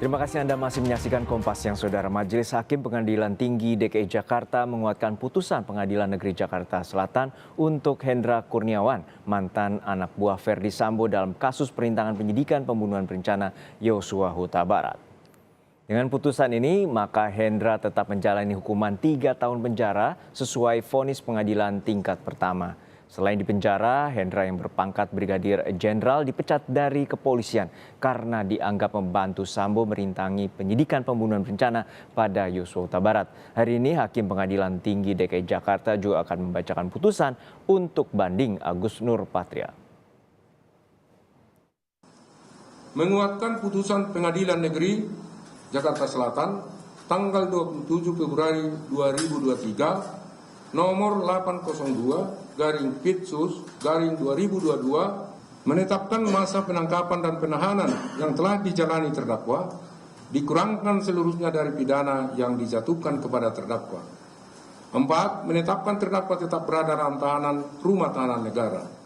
Terima kasih Anda masih menyaksikan Kompas Siang, Saudara. Majelis Hakim Pengadilan Tinggi DKI Jakarta menguatkan putusan Pengadilan Negeri Jakarta Selatan untuk Hendra Kurniawan, mantan anak buah Ferdi Sambo dalam kasus perintangan penyidikan pembunuhan berencana Yosua Huta Barat. Dengan putusan ini, maka Hendra tetap menjalani hukuman 3 tahun penjara sesuai vonis pengadilan tingkat pertama. Selain di penjara, Hendra yang berpangkat Brigadir Jenderal dipecat dari kepolisian karena dianggap membantu Sambo merintangi penyidikan pembunuhan berencana pada Yosua Huta Barat. Hari ini, Hakim Pengadilan Tinggi DKI Jakarta juga akan membacakan putusan untuk banding Agus Nur Patria. Menguatkan putusan Pengadilan Negeri Jakarta Selatan tanggal 27 Februari 2023 nomor 802/Pitsus/2022 menetapkan masa penangkapan dan penahanan yang telah dijalani terdakwa dikurangkan seluruhnya dari pidana yang dijatuhkan kepada terdakwa. 4. Menetapkan terdakwa tetap berada dalam tahanan rumah tahanan negara.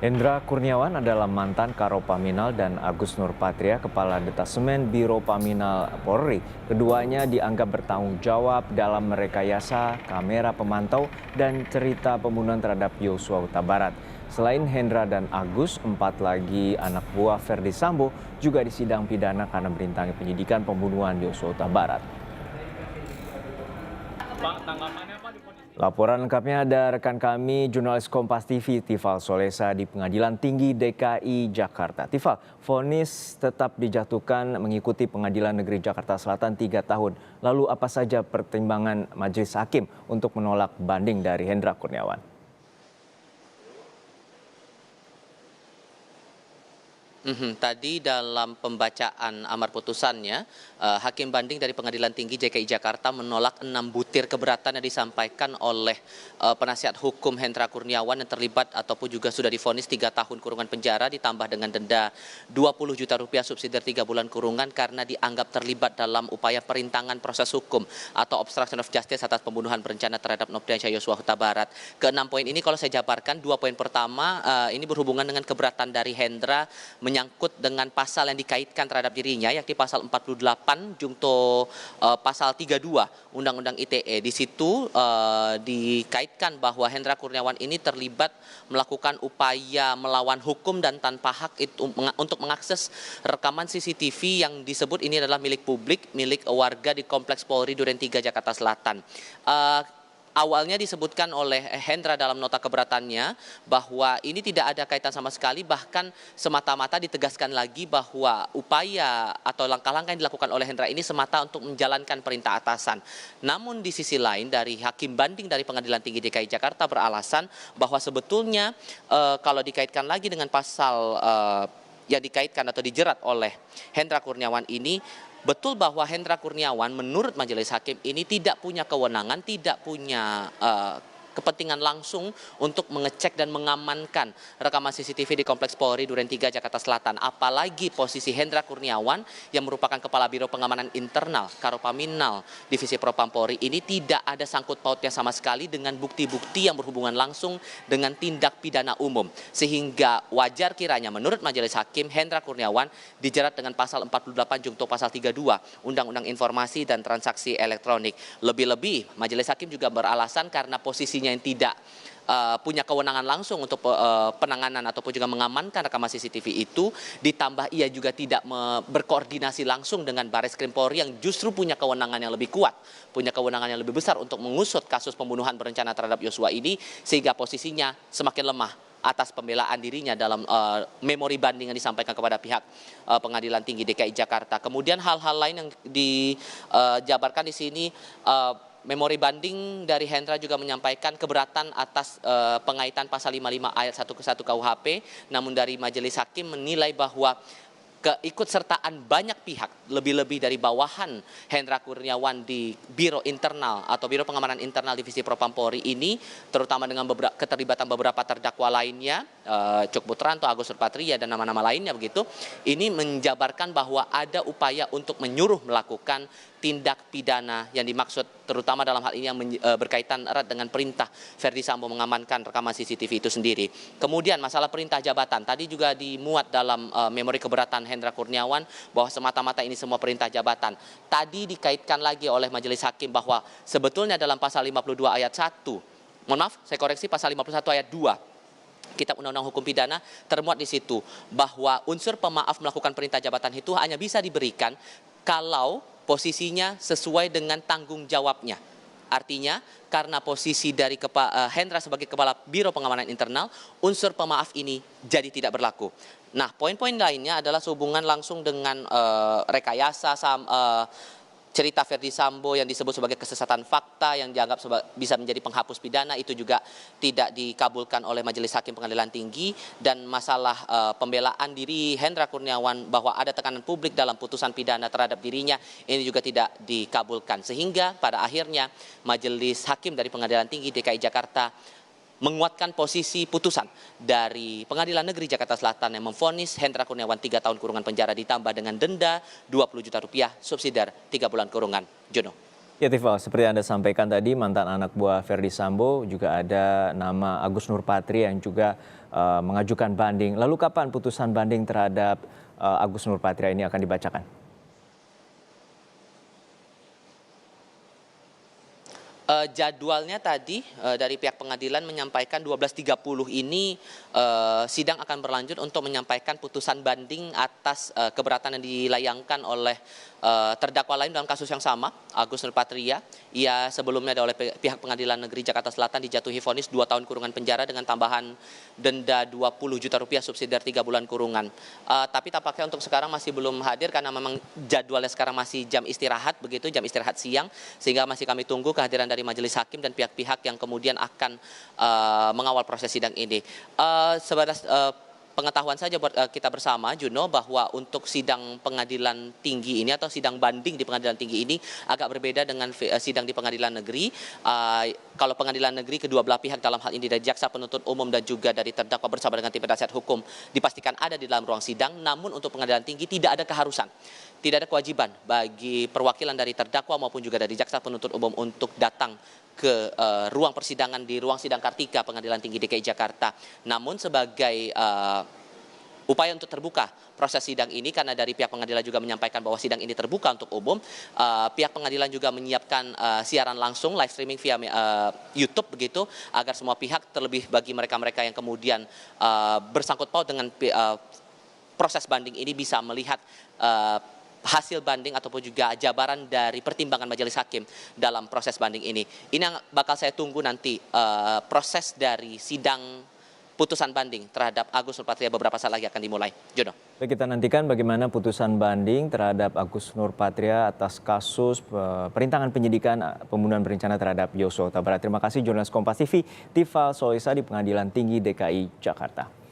Hendra Kurniawan adalah mantan Karo Paminal dan Agus Nur Patria, Kepala Detasemen Biro Paminal Polri. Keduanya dianggap bertanggung jawab dalam merekayasa kamera pemantau dan cerita pembunuhan terhadap Yosua Huta Barat. Selain Hendra dan Agus, 4 lagi anak buah Ferdi Sambo juga disidang pidana karena merintangi penyidikan pembunuhan Yosua Huta Barat. Laporan lengkapnya ada rekan kami, jurnalis Kompas TV, Tifal Solesa di Pengadilan Tinggi DKI Jakarta. Tifal, vonis tetap dijatuhkan mengikuti Pengadilan Negeri Jakarta Selatan 3 tahun. Lalu apa saja pertimbangan Majelis Hakim untuk menolak banding dari Hendra Kurniawan? Tadi dalam pembacaan amar putusannya, Hakim Banding dari Pengadilan Tinggi DKI Jakarta menolak 6 butir keberatan yang disampaikan oleh penasihat hukum Hendra Kurniawan yang terlibat ataupun juga sudah divonis 3 tahun kurungan penjara ditambah dengan denda 20 juta rupiah subsidiar 3 bulan kurungan karena dianggap terlibat dalam upaya perintangan proses hukum atau obstruction of justice atas pembunuhan berencana terhadap Nofriansyah Yosua Huta Barat. Ke-6 poin ini kalau saya jabarkan, 2 poin pertama ini berhubungan dengan keberatan dari Hendra menyangkut dengan pasal yang dikaitkan terhadap dirinya, yakni pasal 48 jungto pasal 32 Undang-Undang ITE. Di situ dikaitkan bahwa Hendra Kurniawan ini terlibat melakukan upaya melawan hukum dan tanpa hak untuk mengakses rekaman CCTV yang disebut ini adalah milik publik, milik warga di Kompleks Polri Duren 3 Jakarta Selatan. Awalnya disebutkan oleh Hendra dalam nota keberatannya bahwa ini tidak ada kaitan sama sekali, bahkan semata-mata ditegaskan lagi bahwa upaya atau langkah-langkah yang dilakukan oleh Hendra ini semata untuk menjalankan perintah atasan. Namun di sisi lain dari Hakim Banding dari Pengadilan Tinggi DKI Jakarta beralasan bahwa sebetulnya kalau dikaitkan lagi dengan pasal yang dikaitkan atau dijerat oleh Hendra Kurniawan ini, betul bahwa Hendra Kurniawan menurut Majelis Hakim ini tidak punya kewenangan, tidak punya kepentingan langsung untuk mengecek dan mengamankan rekaman CCTV di Kompleks Polri Duren 3 Jakarta Selatan. Apalagi posisi Hendra Kurniawan yang merupakan Kepala Biro Pengamanan Internal Karo Paminal Divisi Propam Polri ini tidak ada sangkut pautnya sama sekali dengan bukti-bukti yang berhubungan langsung dengan tindak pidana umum. Sehingga wajar kiranya menurut Majelis Hakim Hendra Kurniawan dijerat dengan pasal 48 jungto pasal 32 Undang-Undang Informasi dan Transaksi Elektronik. Lebih-lebih Majelis Hakim juga beralasan karena posisi yang tidak punya kewenangan langsung untuk penanganan ataupun juga mengamankan rekaman CCTV itu, ditambah ia juga tidak berkoordinasi langsung dengan Bareskrim Polri yang justru punya kewenangan yang lebih kuat, punya kewenangan yang lebih besar untuk mengusut kasus pembunuhan berencana terhadap Yosua ini, sehingga posisinya semakin lemah atas pembelaan dirinya dalam memori banding yang disampaikan kepada pihak Pengadilan Tinggi DKI Jakarta. Kemudian hal-hal lain yang dijabarkan di sini, memori banding dari Hendra juga menyampaikan keberatan atas pengaitan pasal 55 ayat 1 ke 1 KUHP, namun dari Majelis Hakim menilai bahwa keikutsertaan banyak pihak, lebih-lebih dari bawahan Hendra Kurniawan di Biro Internal atau Biro Pengamanan Internal Divisi Propam Polri ini, terutama dengan keterlibatan beberapa terdakwa lainnya, Cuk Putranto, Agus Nurpatria, dan nama-nama lainnya begitu, ini menjabarkan bahwa ada upaya untuk menyuruh melakukan tindak pidana yang dimaksud, terutama dalam hal ini yang berkaitan erat dengan perintah Verdi Sambo mengamankan rekaman CCTV itu sendiri. Kemudian masalah perintah jabatan, tadi juga dimuat dalam memori keberatan Hendra Kurniawan bahwa semata-mata ini semua perintah jabatan. Tadi dikaitkan lagi oleh Majelis Hakim bahwa sebetulnya dalam pasal 52 ayat 1, mohon maaf, saya koreksi, pasal 51 ayat 2, Kitab Undang-Undang Hukum Pidana termuat di situ bahwa unsur pemaaf melakukan perintah jabatan itu hanya bisa diberikan kalau posisinya sesuai dengan tanggung jawabnya. Artinya, karena posisi dari Hendra sebagai Kepala Biro Pengamanan Internal, unsur pemaaf ini jadi tidak berlaku. Nah, poin-poin lainnya adalah sehubungan langsung dengan rekayasa cerita Verdi Sambo yang disebut sebagai kesesatan fakta yang dianggap bisa menjadi penghapus pidana, itu juga tidak dikabulkan oleh Majelis Hakim Pengadilan Tinggi, dan masalah pembelaan diri Hendra Kurniawan bahwa ada tekanan publik dalam putusan pidana terhadap dirinya, ini juga tidak dikabulkan. Sehingga pada akhirnya Majelis Hakim dari Pengadilan Tinggi DKI Jakarta menguatkan posisi putusan dari Pengadilan Negeri Jakarta Selatan yang memvonis Hendra Kurniawan 3 tahun kurungan penjara ditambah dengan denda 20 juta rupiah subsidiar 3 bulan kurungan. Jono. Ya Tifal, seperti Anda sampaikan tadi, mantan anak buah Verdi Sambo juga ada nama Agus Nurpatria yang juga mengajukan banding. Lalu kapan putusan banding terhadap Agus Nurpatria ini akan dibacakan? Jadwalnya tadi dari pihak pengadilan menyampaikan 12.30 ini sidang akan berlanjut untuk menyampaikan putusan banding atas keberatan yang dilayangkan oleh terdakwa lain dalam kasus yang sama, Agus Nurpatria. Ia sebelumnya oleh pihak Pengadilan Negeri Jakarta Selatan dijatuhi vonis 2 tahun kurungan penjara dengan tambahan denda 20 juta rupiah subsidiar 3 bulan kurungan. Tapi tampaknya untuk sekarang masih belum hadir karena memang jadwalnya sekarang masih jam istirahat begitu, jam istirahat siang, sehingga masih kami tunggu kehadiran dari Majelis Hakim dan pihak-pihak yang kemudian akan mengawal proses sidang ini. Sebatas pengetahuan saja buat kita bersama, Juno, bahwa untuk sidang pengadilan tinggi ini atau sidang banding di pengadilan tinggi ini agak berbeda dengan sidang di pengadilan negeri. Kalau pengadilan negeri, kedua belah pihak dalam hal ini dari jaksa penuntut umum dan juga dari terdakwa bersama dengan tim penasihat hukum dipastikan ada di dalam ruang sidang. Namun untuk pengadilan tinggi tidak ada keharusan, tidak ada kewajiban bagi perwakilan dari terdakwa maupun juga dari jaksa penuntut umum untuk datang ke ruang persidangan di ruang sidang Kartika Pengadilan Tinggi DKI Jakarta. Namun sebagai upaya untuk terbuka proses sidang ini, karena dari pihak pengadilan juga menyampaikan bahwa sidang ini terbuka untuk umum, pihak pengadilan juga menyiapkan siaran langsung live streaming via YouTube begitu, agar semua pihak, terlebih bagi mereka-mereka yang kemudian bersangkut paut dengan proses banding ini, bisa melihat hasil banding ataupun juga jabaran dari pertimbangan Majelis Hakim dalam proses banding ini. Ini yang bakal saya tunggu nanti, proses dari sidang putusan banding terhadap Agus Nurpatria beberapa saat lagi akan dimulai. Jono. Baik, kita nantikan bagaimana putusan banding terhadap Agus Nurpatria atas kasus perintangan penyidikan pembunuhan berencana terhadap Yosua Huta Barat. Terima kasih jurnalis Kompas TV Tifal Soesa di Pengadilan Tinggi DKI Jakarta.